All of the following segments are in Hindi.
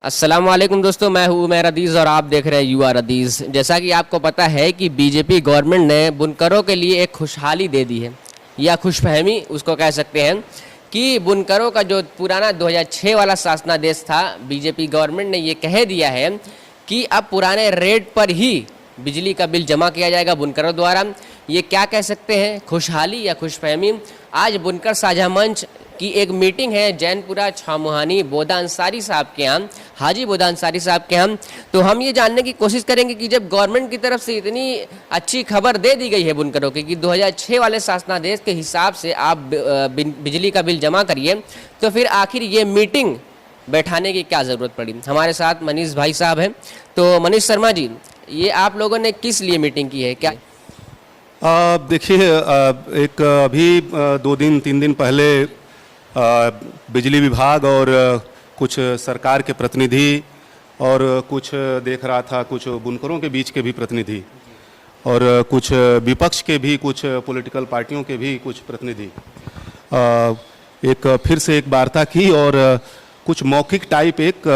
अस्सलाम वालेकुम दोस्तों, मैं हूँ उमैर अदीज़ और आप देख रहे हैं यू आर अदीज़। जैसा कि आपको पता है कि बीजेपी गवर्नमेंट ने बुनकरों के लिए एक खुशहाली दे दी है या खुशफहमी उसको कह सकते हैं कि बुनकरों का जो पुराना 2006 वाला शासनादेश था, बीजेपी गवर्नमेंट ने ये कह दिया है कि अब पुराने रेट पर ही बिजली का बिल जमा किया जाएगा बुनकरों द्वारा। ये क्या कह सकते हैं, खुशहाली या खुशफहमी। आज बुनकर साझा मंच की एक मीटिंग है जैनपुरा छामुहानी बोदा अंसारी साहब के यहाँ, हाजी बोदा अंसारी साहब के यहाँ। तो हम ये जानने की कोशिश करेंगे कि जब गवर्नमेंट की तरफ से इतनी अच्छी खबर दे दी गई है बुनकरों की कि 2006 वाले शासनादेश के हिसाब से आप बिजली का बिल जमा करिए, तो फिर आखिर ये मीटिंग बैठाने की क्या ज़रूरत पड़ी। हमारे साथ मनीष भाई साहब हैं। तो मनीष शर्मा जी, ये आप लोगों ने किस लिए मीटिंग की है, क्या? देखिए, एक अभी 2-3 दिन पहले बिजली विभाग और कुछ सरकार के प्रतिनिधि और कुछ देख रहा था कुछ बुनकरों के बीच के भी प्रतिनिधि और कुछ विपक्ष के भी कुछ पॉलिटिकल पार्टियों के भी कुछ प्रतिनिधि एक फिर से एक वार्ता की और कुछ मौखिक टाइप एक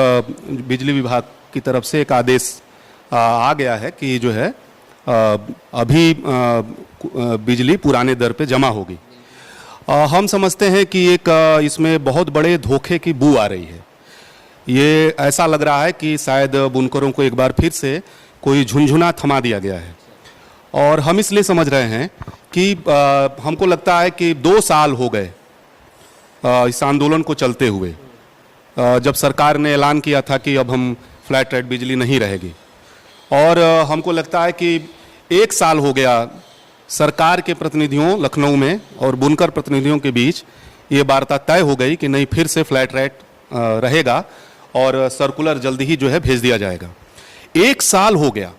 बिजली विभाग की तरफ से एक आदेश आ गया है कि जो है अभी बिजली पुराने दर पे जमा होगी। हम समझते हैं कि एक इसमें बहुत बड़े धोखे की बू आ रही है। ये ऐसा लग रहा है कि शायद बुनकरों को एक बार फिर से कोई झुनझुना थमा दिया गया है। और हम इसलिए समझ रहे हैं कि हमको लगता है कि 2 साल हो गए इस आंदोलन को चलते हुए, जब सरकार ने ऐलान किया था कि अब हम फ्लैट रेट बिजली नहीं रहेगी, और हमको लगता है कि 1 साल हो गया सरकार के प्रतिनिधियों लखनऊ में और बुनकर प्रतिनिधियों के बीच ये वार्ता तय हो गई कि नहीं, फिर से फ्लैट रेट रहेगा और सर्कुलर जल्दी ही जो है भेज दिया जाएगा। 1 साल हो गया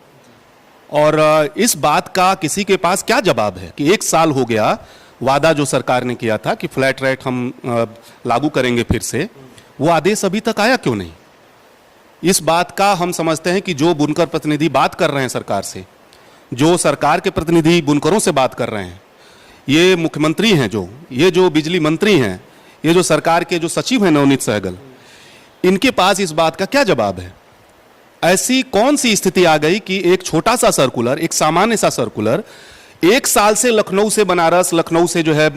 और इस बात का किसी के पास क्या जवाब है कि 1 साल हो गया, वादा जो सरकार ने किया था कि फ्लैट रेट हम लागू करेंगे फिर से, वो आदेश अभी तक आया क्यों नहीं। इस बात का हम समझते हैं कि जो बुनकर प्रतिनिधि बात कर रहे हैं सरकार से, जो सरकार के प्रतिनिधि बुनकरों से बात कर रहे हैं, ये मुख्यमंत्री हैं, ये जो बिजली मंत्री हैं, ये जो सरकार के जो सचिव हैं नवनीत सहगल, इनके पास इस बात का क्या जवाब है। ऐसी कौन सी स्थिति आ गई कि एक छोटा सा सर्कुलर, एक सामान्य सा सर्कुलर 1 साल से लखनऊ से बनारस, लखनऊ से जो है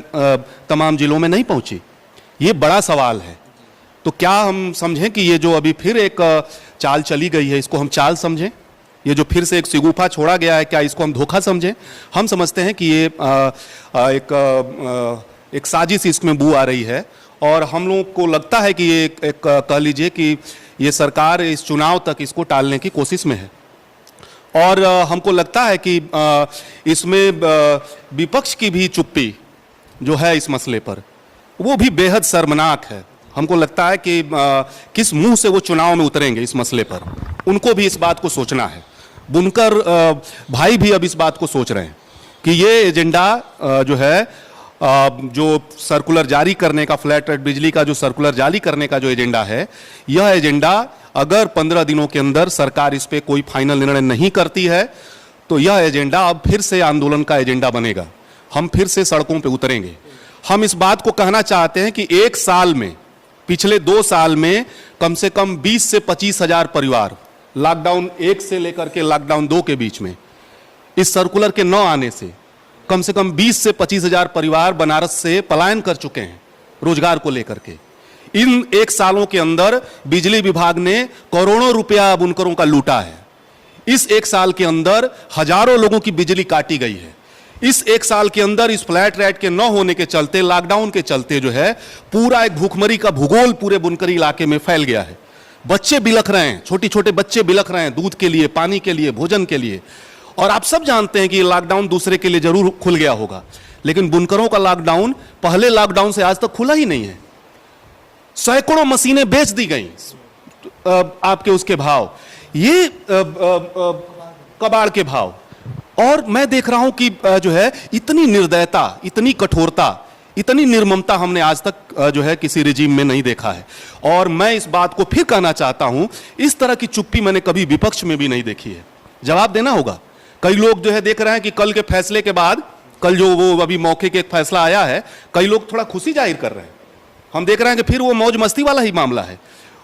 तमाम जिलों में नहीं पहुंची। ये बड़ा सवाल है। तो क्या हम समझें कि ये जो अभी फिर एक चाल चली गई है, इसको हम चाल समझें? ये जो फिर से एक सिगुफा छोड़ा गया है, क्या इसको हम धोखा समझें? हम समझते हैं कि ये एक साजिश इसमें बू आ रही है और हम लोगों को लगता है कि ये एक कह लीजिए कि ये सरकार इस चुनाव तक इसको टालने की कोशिश में है। और हमको लगता है कि इसमें विपक्ष की भी चुप्पी जो है इस मसले पर, वो भी बेहद शर्मनाक है। हमको लगता है कि किस मुंह से वो चुनाव में उतरेंगे इस मसले पर, उनको भी इस बात को सोचना है। बुनकर भाई भी अब इस बात को सोच रहे हैं कि ये एजेंडा जो है, जो सर्कुलर जारी करने का, फ्लैट रेट बिजली का जो सर्कुलर जारी करने का जो एजेंडा है, यह एजेंडा अगर 15 दिनों के अंदर सरकार इस पे कोई फाइनल निर्णय नहीं करती है, तो यह एजेंडा अब फिर से आंदोलन का एजेंडा बनेगा। हम फिर से सड़कों पर उतरेंगे। हम इस बात को कहना चाहते हैं कि 1 साल में, पिछले 2 साल में कम से कम 20 से 25 हजार परिवार लॉकडाउन 1 से लेकर के लॉकडाउन 2 के बीच में इस सर्कुलर के न आने से कम 20 से 25 हजार परिवार बनारस से पलायन कर चुके हैं रोजगार को लेकर के। इन 1 सालों के अंदर बिजली विभाग ने करोड़ों रुपया बुनकरों का लूटा है। इस 1 साल के अंदर हजारों लोगों की बिजली काटी गई है। इस 1 साल के अंदर इस फ्लैट रेट के न होने के चलते, लॉकडाउन के चलते जो है पूरा एक भूखमरी का भूगोल पूरे बुनकरी इलाके में फैल गया है। बच्चे बिलख रहे हैं, छोटे छोटे बच्चे बिलख रहे हैं दूध के लिए, पानी के लिए, भोजन के लिए। और आप सब जानते हैं कि लॉकडाउन दूसरे के लिए जरूर खुल गया होगा, लेकिन बुनकरों का लॉकडाउन पहले लॉकडाउन से आज तक खुला ही नहीं है। सैकड़ों मशीनें बेच दी गई आपके उसके भाव, ये कबाड़ के भाव। और मैं देख रहा हूं कि जो है इतनी निर्दयता, इतनी कठोरता, इतनी निर्ममता हमने आज तक जो है किसी रिजीम में नहीं देखा है। और मैं इस बात को फिर कहना चाहता हूं, इस तरह की चुप्पी मैंने कभी विपक्ष में भी नहीं देखी है। जवाब देना होगा। कई लोग जो है देख रहे हैं कि कल के फैसले के बाद, कल जो वो अभी मौखिक एक फैसला आया है, कई लोग थोड़ा खुशी जाहिर कर रहे हैं। हम देख रहे हैं कि फिर वो मौज मस्ती वाला ही मामला है।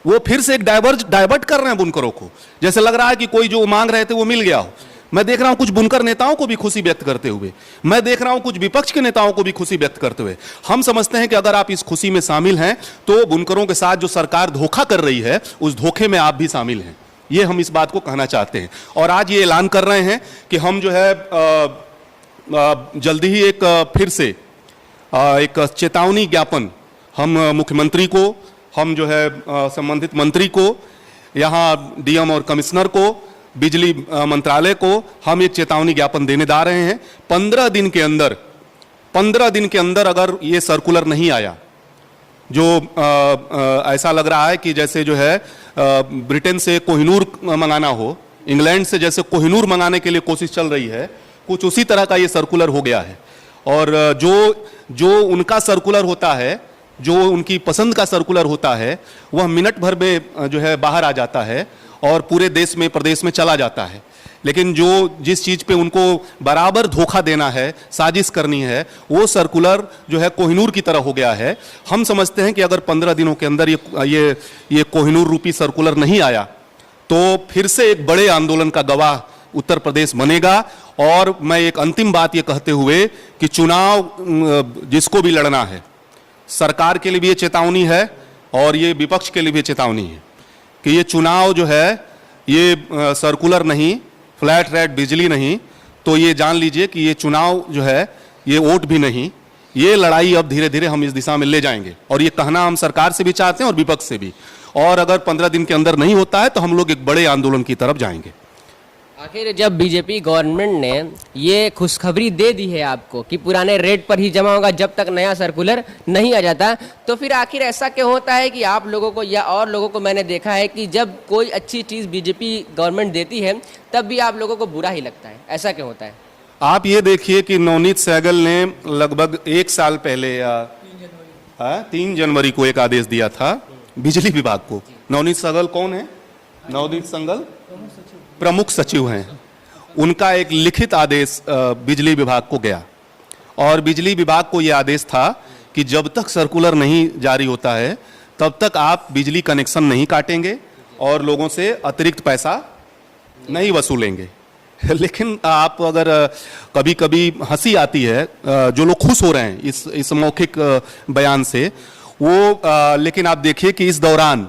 वो फिर से एक डाइवर्ट कर रहे हैं बुनकरों को। जैसे लग रहा है कि कोई जो मांग रहे थे वो मिल गया हो। मैं देख रहा हूं कुछ बुनकर नेताओं को भी खुशी व्यक्त करते हुए, मैं देख रहा हूं कुछ विपक्ष के नेताओं को भी खुशी व्यक्त करते हुए। हम समझते हैं कि अगर आप इस खुशी में शामिल हैं तो बुनकरों के साथ जो सरकार धोखा कर रही है उस धोखे में आप भी शामिल हैं। ये हम इस बात को कहना चाहते हैं और आज ये ऐलान कर रहे हैं कि हम जो है जल्दी ही एक फिर से एक चेतावनी ज्ञापन हम मुख्यमंत्री को, हम जो है संबंधित मंत्री को, यहाँ डीएम और कमिश्नर को, बिजली मंत्रालय को हम एक चेतावनी ज्ञापन देने जा रहे हैं। 15 दिन के अंदर अगर ये सर्कुलर नहीं आया, जो ऐसा लग रहा है कि जैसे जो है ब्रिटेन से कोहिनूर मंगाना हो, इंग्लैंड से जैसे कोहिनूर मंगाने के लिए कोशिश चल रही है, कुछ उसी तरह का ये सर्कुलर हो गया है। और जो उनका सर्कुलर होता है, जो उनकी पसंद का सर्कुलर होता है, वह मिनट भर में जो है बाहर आ जाता है और पूरे देश में, प्रदेश में चला जाता है। लेकिन जिस चीज पे उनको बराबर धोखा देना है, साजिश करनी है, वो सर्कुलर जो है कोहिनूर की तरह हो गया है। हम समझते हैं कि अगर 15 दिनों के अंदर ये कोहिनूर रूपी सर्कुलर नहीं आया तो फिर से एक बड़े आंदोलन का गवाह उत्तर प्रदेश बनेगा। और मैं एक अंतिम बात ये कहते हुए कि चुनाव जिसको भी लड़ना है, सरकार के लिए भी ये चेतावनी है और ये विपक्ष के लिए भी चेतावनी है कि ये चुनाव जो है ये सर्कुलर नहीं, फ्लैट रेट बिजली नहीं, तो ये जान लीजिए कि ये चुनाव जो है ये वोट भी नहीं, ये लड़ाई अब धीरे धीरे हम इस दिशा में ले जाएंगे। और ये कहना हम सरकार से भी चाहते हैं और विपक्ष से भी। और अगर 15 दिन के अंदर नहीं होता है तो हम लोग एक बड़े आंदोलन की तरफ जाएंगे। आखिर जब बीजेपी गवर्नमेंट ने ये खुशखबरी दे दी है आपको कि पुराने रेट पर ही जमा होगा जब तक नया सर्कुलर नहीं आ जाता, तो फिर आखिर ऐसा क्यों होता है कि आप लोगों को या और लोगों को मैंने देखा है कि जब कोई अच्छी चीज़ बीजेपी गवर्नमेंट देती है तब भी आप लोगों को बुरा ही लगता है? ऐसा क्यों होता है? आप ये देखिए कि नवनीत सहगल ने लगभग 1 साल पहले या 3 जनवरी को एक आदेश दिया था बिजली विभाग को। नवनीत सहगल कौन है? नवनीत सहगल प्रमुख सचिव हैं। उनका एक लिखित आदेश बिजली विभाग को गया और बिजली विभाग को यह आदेश था कि जब तक सर्कुलर नहीं जारी होता है तब तक आप बिजली कनेक्शन नहीं काटेंगे और लोगों से अतिरिक्त पैसा नहीं वसूलेंगे। लेकिन आप अगर कभी कभी हंसी आती है, जो लोग खुश हो रहे हैं इस मौखिक बयान से, वो लेकिन आप देखिए कि इस दौरान,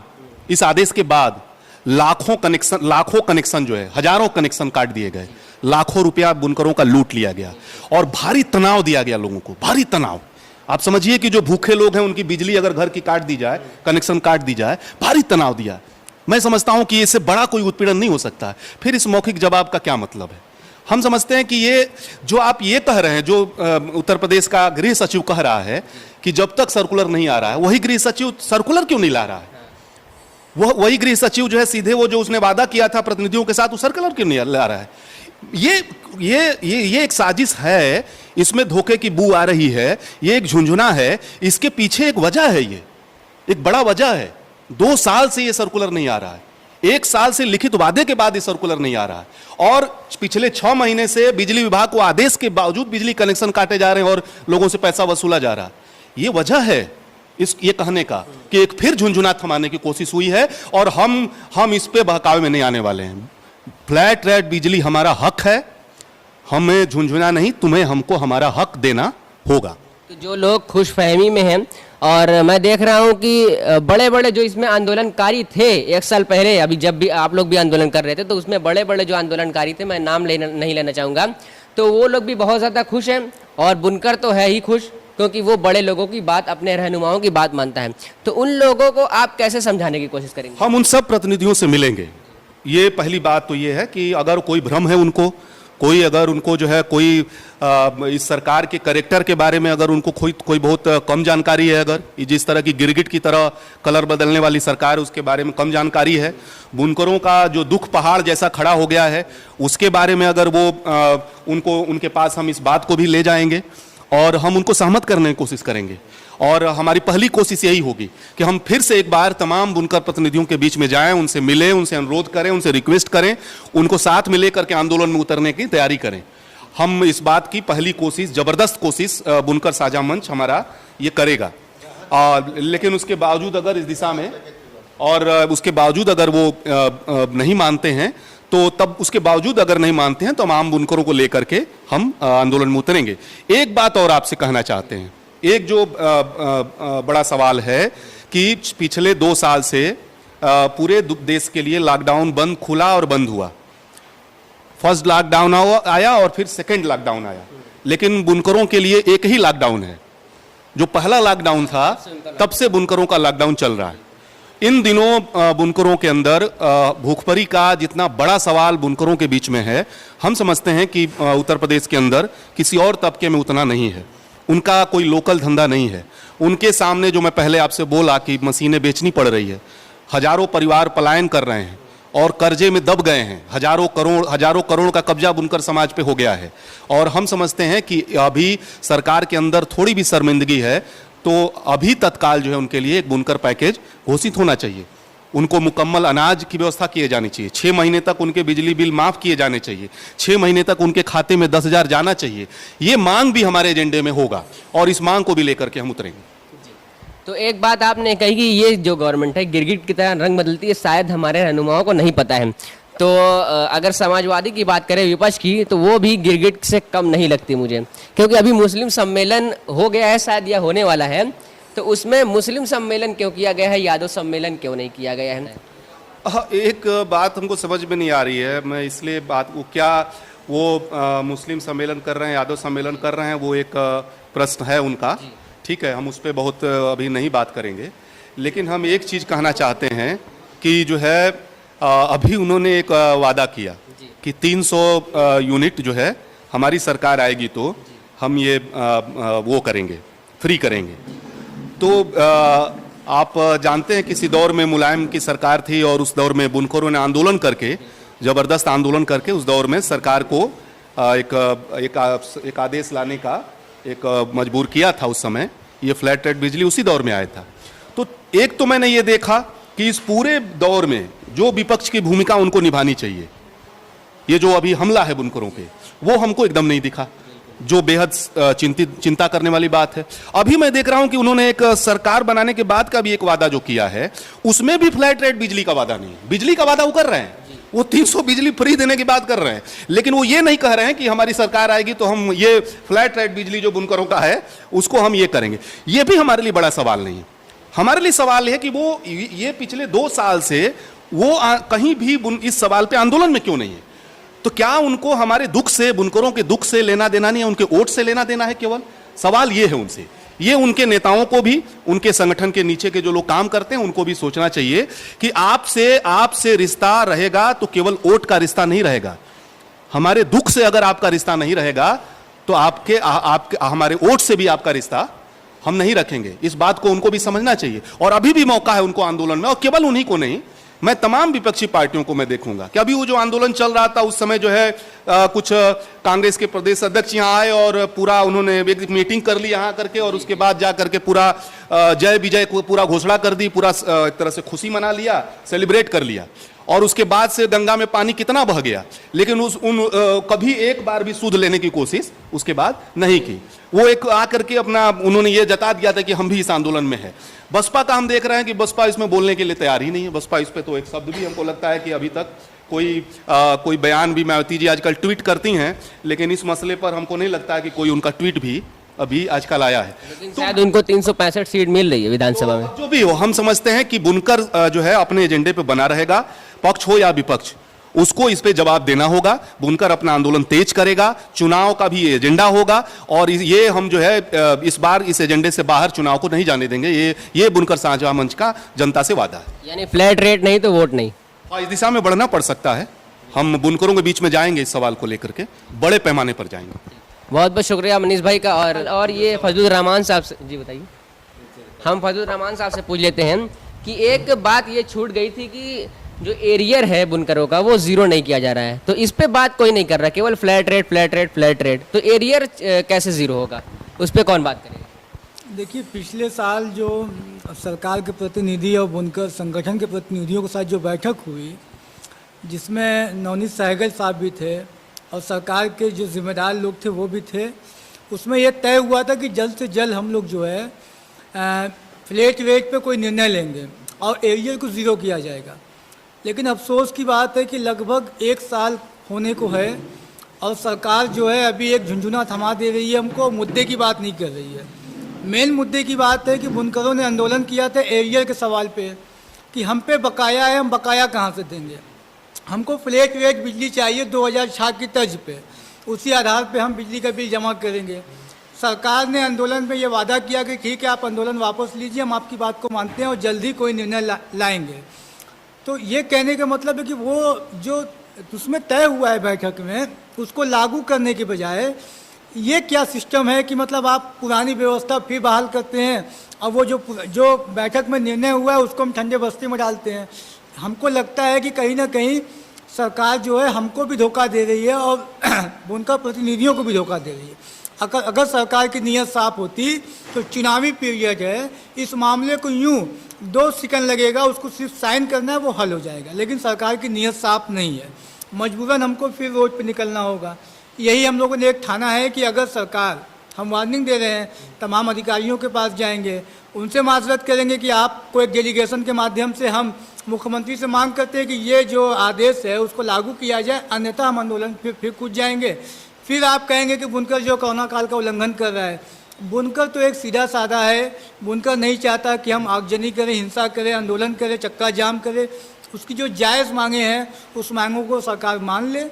इस आदेश के बाद लाखों कनेक्शन जो है, हजारों कनेक्शन काट दिए गए, लाखों रुपया बुनकरों का लूट लिया गया और भारी तनाव दिया गया लोगों को, भारी तनाव। आप समझिए कि जो भूखे लोग हैं उनकी बिजली अगर घर की काट दी जाए, कनेक्शन काट दी जाए, भारी तनाव दिया। मैं समझता हूं कि इससे बड़ा कोई उत्पीड़न नहीं हो सकता है। फिर इस मौखिक जवाब का क्या मतलब है? हम समझते हैं कि ये जो आप ये कह रहे हैं, जो उत्तर प्रदेश का गृह सचिव कह रहा है कि जब तक सर्कुलर नहीं आ रहा है, वही गृह सचिव सर्कुलर क्यों नहीं ला रहा है? वही गृह सचिव जो है सीधे वो जो उसने वादा किया था प्रतिनिधियों के साथ, वो सर्कुलर क्यों नहीं ला रहा है? ये एक साजिश है, इसमें धोखे की बू आ रही है, ये एक झुंझुना है। इसके पीछे एक वजह है, ये एक बड़ा वजह है। 2 साल से ये सर्कुलर नहीं आ रहा है, 1 साल से लिखित वादे के बाद ये सर्कुलर नहीं आ रहा है और पिछले 6 महीने से बिजली विभाग को आदेश के बावजूद बिजली कनेक्शन काटे जा रहे हैं और लोगों से पैसा वसूला जा रहा है। ये वजह है ये कहने का कि एक फिर झुंझुना थमाने की कोशिश हुई है और हम इस पे बहकावे में नहीं आने वाले हैं। फ्लैट रेट बिजली हमारा हक है, हमें झुंझुना नहीं, तुम्हें हमको हमारा हक देना होगा। तो जो लोग खुशफहमी में हैं, और मैं देख रहा हूं कि बड़े बड़े जो इसमें आंदोलनकारी थे 1 साल पहले, अभी जब भी आप लोग भी आंदोलन कर रहे थे तो उसमें बड़े बड़े जो आंदोलनकारी थे, मैं नाम नहीं लेना चाहूँगा, तो वो लोग भी बहुत ज़्यादा खुश हैं और बुनकर तो है ही खुश, क्योंकि वो बड़े लोगों की बात, अपने रहनुमाओं की बात मानता है। तो उन लोगों को आप कैसे समझाने की कोशिश करेंगे? हम उन सब प्रतिनिधियों से मिलेंगे। ये पहली बात तो ये है कि अगर कोई भ्रम है उनको, अगर उनको जो है कोई इस सरकार के कैरेक्टर के बारे में अगर उनको कोई बहुत कम जानकारी है, अगर जिस तरह की गिरगिट की तरह कलर बदलने वाली सरकार, उसके बारे में कम जानकारी है, बुनकरों का जो दुख पहाड़ जैसा खड़ा हो गया है उसके बारे में अगर वो उनके पास हम इस बात को भी ले जाएंगे और हम उनको सहमत करने की कोशिश करेंगे। और हमारी पहली कोशिश यही होगी कि हम फिर से एक बार तमाम बुनकर प्रतिनिधियों के बीच में जाएं, उनसे मिलें, उनसे अनुरोध करें, उनसे रिक्वेस्ट करें, उनको साथ में लेकर के आंदोलन में उतरने की तैयारी करें। हम इस बात की पहली कोशिश, जबरदस्त कोशिश बुनकर साझा मंच हमारा ये करेगा। लेकिन उसके बावजूद अगर इस दिशा में और उसके बावजूद अगर वो नहीं मानते हैं तो तब उसके बावजूद अगर नहीं मानते हैं तो हम आम बुनकरों को लेकर के हम आंदोलन में उतरेंगे। एक बात और आपसे कहना चाहते हैं, एक जो बड़ा सवाल है कि पिछले 2 साल से पूरे देश के लिए लॉकडाउन बंद खुला और बंद हुआ। फर्स्ट लॉकडाउन आया और फिर सेकेंड लॉकडाउन आया, लेकिन बुनकरों के लिए एक ही लॉकडाउन है। जो पहला लॉकडाउन था तब से बुनकरों का लॉकडाउन चल रहा है। इन दिनों बुनकरों के अंदर भूखमरी का जितना बड़ा सवाल बुनकरों के बीच में है, हम समझते हैं कि उत्तर प्रदेश के अंदर किसी और तबके में उतना नहीं है। उनका कोई लोकल धंधा नहीं है। उनके सामने जो मैं पहले आपसे बोला कि मशीनें बेचनी पड़ रही है, हजारों परिवार पलायन कर रहे हैं और कर्जे में दब गए हैं। हजारों करोड़ का कब्जा बुनकर समाज पे हो गया है। और हम समझते हैं कि अभी सरकार के अंदर थोड़ी भी शर्मिंदगी है तो अभी तत्काल जो है उनके लिए एक बुनकर पैकेज घोषित होना चाहिए। उनको मुकम्मल अनाज की व्यवस्था किए जानी चाहिए। 6 महीने तक उनके बिजली बिल माफ किए जाने चाहिए। 6 महीने तक उनके खाते में 10,000 जाना चाहिए। ये मांग भी हमारे एजेंडे में होगा और इस मांग को भी लेकर के हम उतरेंगे। तो एक बात आपने कही कि ये जो गवर्नमेंट है गिरगिट की तरह रंग बदलती है, शायद हमारे रहनुमाओं को नहीं पता है। तो अगर समाजवादी की बात करें विपक्ष की, तो वो भी गिरगिट से कम नहीं लगती मुझे, क्योंकि अभी मुस्लिम सम्मेलन हो गया है शायद या होने वाला है, तो उसमें मुस्लिम सम्मेलन क्यों किया गया है, यादव सम्मेलन क्यों नहीं किया गया है? एक बात हमको समझ में नहीं आ रही है। मैं इसलिए बात को क्या वो मुस्लिम सम्मेलन कर रहे हैं, यादव सम्मेलन कर रहे हैं, वो एक प्रश्न है उनका। ठीक है, हम उस पर बहुत अभी नहीं बात करेंगे। लेकिन हम एक चीज़ कहना चाहते हैं कि जो है अभी उन्होंने एक वादा किया कि 300 यूनिट जो है हमारी सरकार आएगी तो हम ये वो करेंगे, फ्री करेंगे। तो आप जानते हैं किसी दौर में मुलायम की सरकार थी और उस दौर में बुनकरों ने आंदोलन करके, ज़बरदस्त आंदोलन करके उस दौर में सरकार को एक आदेश लाने का एक मजबूर किया था। उस समय ये फ्लैट रेट बिजली उसी दौर में आया था। तो एक तो मैंने ये देखा कि इस पूरे दौर में जो विपक्ष की भूमिका उनको निभानी चाहिए, ये जो अभी हमला है बुनकरों पे, वो हमको एकदम नहीं दिखा, जो बेहद चिंता करने वाली बात है। अभी मैं देख रहा हूं कि उन्होंने एक सरकार बनाने के बाद का भी एक वादा जो किया है, उसमें भी फ्लैट रेट बिजली का वादा नहीं है। बिजली का वादा वो कर रहे हैं, वो 300 बिजली फ्री देने की बात कर रहे हैं, लेकिन वो ये नहीं कह रहे हैं कि हमारी सरकार आएगी तो हम ये फ्लैट रेट बिजली जो बुनकरों का है उसको हम ये करेंगे। ये भी हमारे लिए बड़ा सवाल नहीं है। हमारे लिए सवाल है कि वो ये पिछले 2 साल से वो कहीं भी इस सवाल पे आंदोलन में क्यों नहीं है? तो क्या उनको हमारे दुख से, बुनकरों के दुख से लेना देना नहीं है, उनके वोट से लेना देना है? केवल सवाल ये है उनसे। ये उनके नेताओं को भी, उनके संगठन के नीचे के जो लोग काम करते हैं उनको भी सोचना चाहिए कि आपसे रिश्ता रहेगा तो केवल वोट का रिश्ता नहीं रहेगा। हमारे दुख से अगर आपका रिश्ता नहीं रहेगा तो आपके हमारे वोट से भी आपका रिश्ता हम नहीं रखेंगे। इस बात को उनको भी समझना चाहिए। और अभी भी मौका है उनको आंदोलन में, और केवल उन्हीं को नहीं, मैं तमाम विपक्षी पार्टियों को मैं देखूंगा कि अभी वो जो आंदोलन चल रहा था उस समय जो है कुछ कांग्रेस के प्रदेश अध्यक्ष यहाँ आए और पूरा उन्होंने एक मीटिंग कर ली यहाँ करके, और उसके बाद जा करके पूरा जय विजय को पूरा घोषणा कर दी, पूरा एक तरह से खुशी मना लिया, सेलिब्रेट कर लिया। और उसके बाद से गंगा में पानी कितना बह गया, लेकिन कभी एक बार भी सूद लेने की कोशिश उसके बाद नहीं की। वो एक आकर के अपना उन्होंने ये जता दिया था कि हम भी इस आंदोलन में है। बसपा का हम देख रहे हैं कि बसपा इसमें बोलने के लिए तैयार ही नहीं है। बसपा इस पे तो एक शब्द भी हमको लगता है कि अभी तक कोई बयान भी, मायावती जी आजकल ट्वीट करती हैं, लेकिन इस मसले पर हमको नहीं लगता है कि कोई उनका ट्वीट भी अभी आजकल आया है। तो शायद उनको 365 सीट मिल रही है विधानसभा में। जो भी हो, हम समझते हैं कि बुनकर जो है अपने एजेंडे पे बना रहेगा, पक्ष हो या विपक्ष, उसको इस पे जवाब देना होगा। बुनकर अपना आंदोलन तेज करेगा, चुनाव का भी एजेंडा होगा, और ये हम जो है इस बार इस एजेंडे से बाहर चुनाव को नहीं जाने देंगे। ये बुनकर साझा मंच का जनता से वादा है। यानी फ्लैट रेट नहीं तो वोट नहीं। हाँ, इस दिशा में बढ़ना पड़ सकता है। हम बुनकरों के बीच में जाएंगे, इस सवाल को लेकर के बड़े पैमाने पर जाएंगे। बहुत बहुत शुक्रिया मनीष भाई का। और ये फजलुर रहमान साहब से, जी बताइए। हम फजलुर रहमान साहब से पूछ लेते हैं कि एक बात ये छूट गई थी कि जो एरियर है बुनकरों का वो जीरो नहीं किया जा रहा है, तो इस पे बात कोई नहीं कर रहा, केवल flat rate flat rate flat rate. तो एरियर कैसे जीरो होगा, उस पर कौन बात करेगा? देखिए, पिछले साल जो सरकार के प्रतिनिधि और बुनकर संगठन के प्रतिनिधियों के साथ जो बैठक हुई, जिसमें नवनीत सहगल साहब भी थे और सरकार के जो जिम्मेदार लोग थे वो भी थे, उसमें यह तय हुआ था कि जल्द से जल्द हम लोग जो है फ्लैट रेट पे कोई निर्णय लेंगे। और एरियल को ज़ीरो किया जाएगा। लेकिन अफसोस की बात है कि लगभग 1 साल होने को है और सरकार जो है अभी एक झुंझुना थमा दे रही है हमको, मुद्दे की बात नहीं कर रही है। मेन मुद्दे की बात है कि बुनकरों ने आंदोलन किया था एरियल के सवाल पे कि हम पे बकाया है, हम बकाया कहाँ से देंगे, हमको फ्लैट रेट बिजली चाहिए 2006 की तर्ज पे, उसी आधार पे हम बिजली का बिल जमा करेंगे। सरकार ने आंदोलन में ये वादा किया कि ठीक है आप आंदोलन वापस लीजिए, हम आपकी बात को मानते हैं और जल्द ही कोई निर्णय लाएंगे। तो ये कहने का मतलब है कि वो जो उसमें तय हुआ है बैठक में उसको लागू करने के बजाय ये क्या सिस्टम है कि मतलब आप पुरानी व्यवस्था फिर बहाल करते हैं और वो जो बैठक में निर्णय हुआ है उसको हम ठंडे बस्ती में डालते हैं। हमको लगता है कि कहीं ना कहीं सरकार जो है हमको भी धोखा दे रही है और बुनकर प्रतिनिधियों को भी धोखा दे रही है। अगर सरकार की नीयत साफ होती तो चुनावी पीरियड है, इस मामले को यूं 2 सेकंड लगेगा, उसको सिर्फ साइन करना है, वो हल हो जाएगा। लेकिन सरकार की नीयत साफ नहीं है, मजबूरन हमको फिर रोड पे निकलना होगा। यही हम लोगों ने एक ठाना है कि अगर सरकार, हम वार्निंग दे रहे हैं, तमाम अधिकारियों के पास जाएंगे, उनसे माजरत करेंगे कि आपको एक डेलीगेशन के माध्यम से हम मुख्यमंत्री से मांग करते हैं कि ये जो आदेश है उसको लागू किया जाए, अन्यथा हम आंदोलन फिर कूद जाएंगे। फिर आप कहेंगे कि बुनकर जो कोरोना काल का उल्लंघन कर रहा है। बुनकर तो एक सीधा साधा है, बुनकर नहीं चाहता कि हम आगजनी करें, हिंसा करें, आंदोलन करें, चक्का जाम करें। उसकी जो जायज़ मांगे हैं उस मांगों को सरकार मान ले,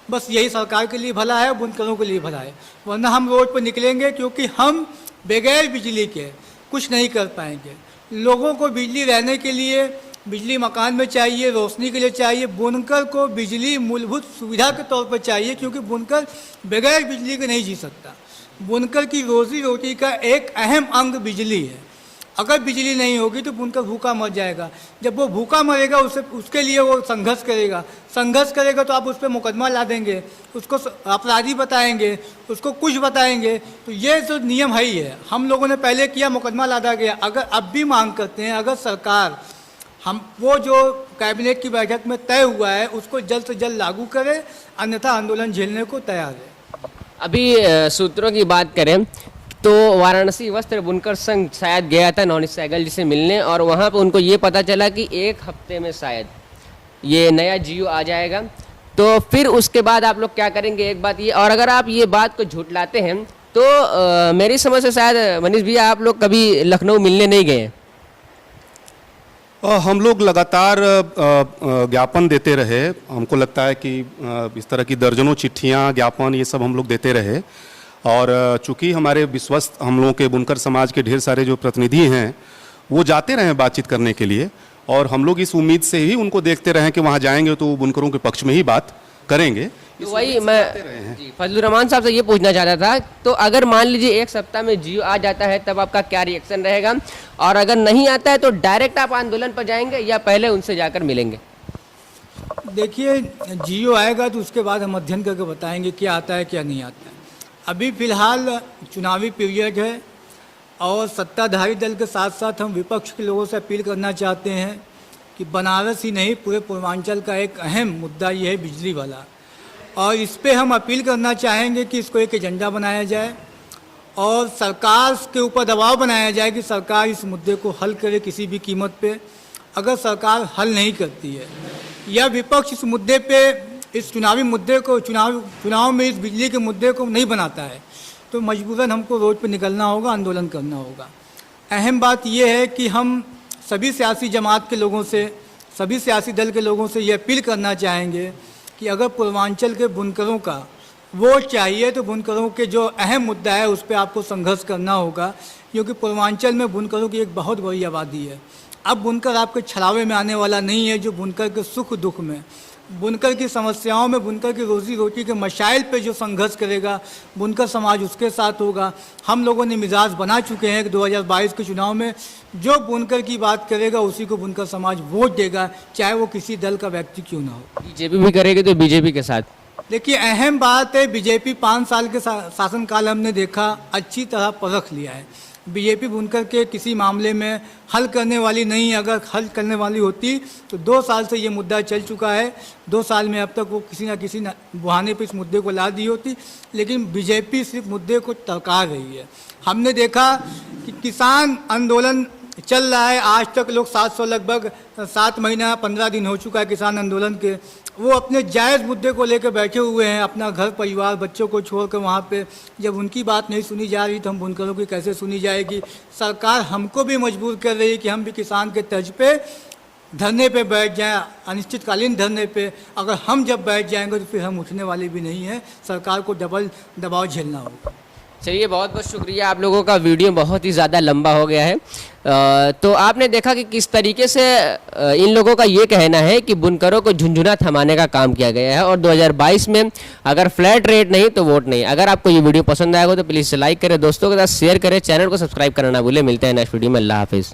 बस यही सरकार के लिए भला है, बुनकरों के लिए भला है। वरना हम रोड पर निकलेंगे क्योंकि हम बगैर बिजली के कुछ नहीं कर पाएंगे। लोगों को बिजली रहने के लिए, बिजली मकान में चाहिए, रोशनी के लिए चाहिए। बुनकर को बिजली मूलभूत सुविधा के तौर पर चाहिए क्योंकि बुनकर बगैर बिजली के नहीं जी सकता। बुनकर की रोजी रोटी का एक अहम अंग बिजली है। अगर बिजली नहीं होगी तो बुनकर भूखा मर जाएगा। जब वो भूखा मरेगा उसके लिए वो संघर्ष करेगा तो आप उस पर मुकदमा ला देंगे, उसको अपराधी बताएंगे, उसको कुछ बताएंगे। तो ये जो नियम है ही है, हम लोगों ने पहले किया, मुकदमा लादा गया। अगर अब भी मांग करते हैं, अगर सरकार हम वो जो कैबिनेट की बैठक में तय हुआ है उसको जल्द से जल्द लागू करे, अन्यथा आंदोलन झेलने को तैयार है। अभी सूत्रों की बात करें तो वाराणसी वस्त्र बुनकर संघ शायद गया था नवनीत सहगल जी से मिलने, और वहाँ पर उनको ये पता चला कि 1 हफ्ते में शायद ये नया जियो आ जाएगा। तो फिर उसके बाद आप लोग क्या करेंगे, एक बात ये। और अगर आप ये बात को झुठलाते हैं तो मेरी समझ से शायद मनीष भैया आप लोग कभी लखनऊ मिलने नहीं गए। हम लोग लगातार ज्ञापन देते रहे। हमको लगता है कि इस तरह की दर्जनों चिट्ठियां, ज्ञापन, ये सब हम लोग देते रहे। और चूंकि हमारे विश्वस्त हम लोगों के बुनकर समाज के ढेर सारे जो प्रतिनिधि हैं वो जाते रहे बातचीत करने के लिए, और हम लोग इस उम्मीद से ही उनको देखते रहे कि वहाँ जाएंगे तो बुनकरों के पक्ष में ही बात करेंगे। तो वही मैं जी फजलुर रहमान साहब से ये पूछना चाहता था, तो अगर मान लीजिए 1 सप्ताह में जियो आ जाता है तब आपका क्या रिएक्शन रहेगा, और अगर नहीं आता है तो डायरेक्ट आप आंदोलन पर जाएंगे या पहले उनसे जाकर मिलेंगे? देखिए, जियो आएगा तो उसके बाद हम अध्ययन करके बताएंगे क्या आता है क्या नहीं आता है। अभी फ़िलहाल चुनावी पीरियड है और सत्ताधारी दल के साथ साथ हम विपक्ष के लोगों से अपील करना चाहते हैं कि बनारस ही नहीं पूरे पूर्वांचल का एक अहम मुद्दा ये है बिजली वाला, और इस पे हम अपील करना चाहेंगे कि इसको एक एजेंडा बनाया जाए और सरकार के ऊपर दबाव बनाया जाए कि सरकार इस मुद्दे को हल करे किसी भी कीमत पे। अगर सरकार हल नहीं करती है या विपक्ष इस मुद्दे पे, इस चुनावी मुद्दे को, चुनाव में इस बिजली के मुद्दे को नहीं बनाता है तो मजबूरन हमको रोड पे निकलना होगा, आंदोलन करना होगा। अहम बात यह है कि हम सभी सियासी जमात के लोगों से, सभी सियासी दल के लोगों से ये अपील करना चाहेंगे कि अगर पूर्वांचल के बुनकरों का वोट चाहिए तो बुनकरों के जो अहम मुद्दा है उस पर आपको संघर्ष करना होगा, क्योंकि पूर्वांचल में बुनकरों की एक बहुत बड़ी आबादी है। अब बुनकर आपके छलावे में आने वाला नहीं है, जो बुनकर के सुख दुख में, बुनकर की समस्याओं में, बुनकर की रोजी रोटी के मशाइल पे जो संघर्ष करेगा बुनकर समाज उसके साथ होगा। हम लोगों ने मिजाज बना चुके हैं कि 2022 के चुनाव में जो बुनकर की बात करेगा उसी को बुनकर समाज वोट देगा, चाहे वो किसी दल का व्यक्ति क्यों ना हो। बीजेपी भी करेगी तो बीजेपी के साथ। देखिए, अहम बात है, बीजेपी 5 साल के शासनकाल हमने देखा, अच्छी तरह परख लिया है। बीजेपी बुनकर के किसी मामले में हल करने वाली नहीं है। अगर हल करने वाली होती तो 2 साल से ये मुद्दा चल चुका है, 2 साल में अब तक वो किसी न किसी बहाने पर इस मुद्दे को ला दी होती, लेकिन बीजेपी सिर्फ मुद्दे को टरका रही है। हमने देखा कि किसान आंदोलन चल रहा है। आज तक लोग 700 लगभग 7 महीना 15 दिन हो चुका है किसान आंदोलन के, वो अपने जायज़ मुद्दे को लेकर बैठे हुए हैं, अपना घर परिवार बच्चों को छोड़कर वहाँ पे। जब उनकी बात नहीं सुनी जा रही तो हम बुनकरों की कैसे सुनी जाएगी। सरकार हमको भी मजबूर कर रही है कि हम भी किसान के तर्ज पे धरने पे बैठ जाएं, अनिश्चितकालीन धरने पे। अगर हम जब बैठ जाएंगे तो फिर हम उठने वाले भी नहीं हैं, सरकार को डबल दबाव झेलना होगा। चलिए, बहुत बहुत शुक्रिया। आप लोगों का वीडियो बहुत ही ज़्यादा लंबा हो गया है। तो आपने देखा कि किस तरीके से इन लोगों का ये कहना है कि बुनकरों को झुंझुना थमाने का काम किया गया है और 2022 में अगर फ्लैट रेट नहीं तो वोट नहीं। अगर आपको ये वीडियो पसंद आएगा तो प्लीज़ लाइक करें, दोस्तों के साथ शेयर करें, चैनल को सब्सक्राइब करना ना भूलें। मिलते हैं नेक्स्ट वीडियो में। अल्लाह हाफिज़।